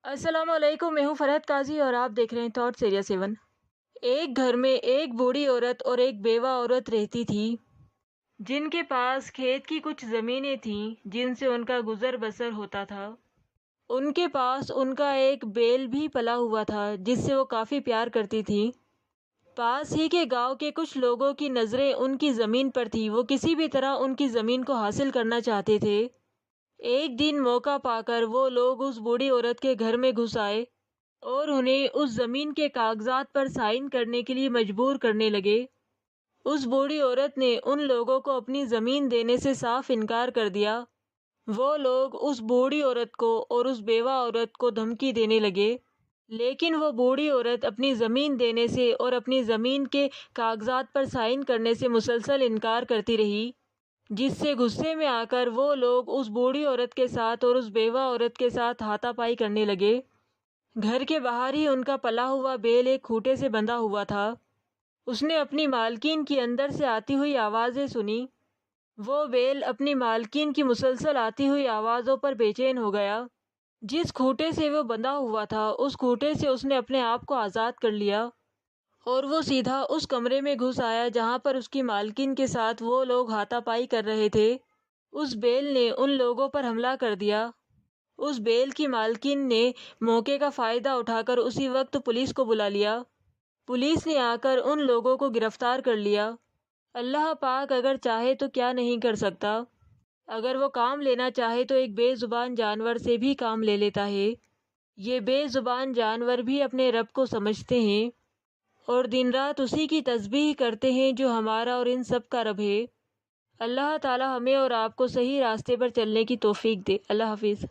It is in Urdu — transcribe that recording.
السلام علیکم، میں ہوں فرحت قاضی اور آپ دیکھ رہے ہیں تھاٹس ایریا 7۔ ایک گھر میں ایک بوڑھی عورت اور ایک بیوہ عورت رہتی تھی، جن کے پاس کھیت کی کچھ زمینیں تھیں جن سے ان کا گزر بسر ہوتا تھا۔ ان کے پاس ان کا ایک بیل بھی پلا ہوا تھا جس سے وہ کافی پیار کرتی تھی۔ پاس ہی کے گاؤں کے کچھ لوگوں کی نظریں ان کی زمین پر تھی، وہ کسی بھی طرح ان کی زمین کو حاصل کرنا چاہتے تھے۔ ایک دن موقع پا کر وہ لوگ اس بوڑھی عورت کے گھر میں گھس آئے اور انہیں اس زمین کے کاغذات پر سائن کرنے کے لیے مجبور کرنے لگے۔ اس بوڑھی عورت نے ان لوگوں کو اپنی زمین دینے سے صاف انکار کر دیا۔ وہ لوگ اس بوڑھی عورت کو اور اس بیوہ عورت کو دھمکی دینے لگے، لیکن وہ بوڑھی عورت اپنی زمین دینے سے اور اپنی زمین کے کاغذات پر سائن کرنے سے مسلسل انکار کرتی رہی، جس سے غصے میں آ کر وہ لوگ اس بوڑھی عورت کے ساتھ اور اس بیوہ عورت کے ساتھ ہاتھا پائی کرنے لگے۔ گھر کے باہر ہی ان کا پلا ہوا بیل ایک کھوٹے سے بندھا ہوا تھا۔ اس نے اپنی مالکین کی اندر سے آتی ہوئی آوازیں سنی۔ وہ بیل اپنی مالکین کی مسلسل آتی ہوئی آوازوں پر بے چین ہو گیا۔ جس کھوٹے سے وہ بندھا ہوا تھا اس کھوٹے سے اس نے اپنے آپ کو آزاد کر لیا اور وہ سیدھا اس کمرے میں گھس آیا جہاں پر اس کی مالکین کے ساتھ وہ لوگ ہاتھا پائی کر رہے تھے۔ اس بیل نے ان لوگوں پر حملہ کر دیا۔ اس بیل کی مالکین نے موقع کا فائدہ اٹھا کر اسی وقت پولیس کو بلا لیا۔ پولیس نے آ کر ان لوگوں کو گرفتار کر لیا۔ اللہ پاک اگر چاہے تو کیا نہیں کر سکتا۔ اگر وہ کام لینا چاہے تو ایک بے زبان جانور سے بھی کام لے لیتا ہے۔ یہ بے زبان جانور بھی اپنے رب کو سمجھتے ہیں اور دن رات اسی کی تسبیح کرتے ہیں جو ہمارا اور ان سب کا رب ہے۔ اللہ تعالی ہمیں اور آپ کو صحیح راستے پر چلنے کی توفیق دے۔ اللہ حافظ۔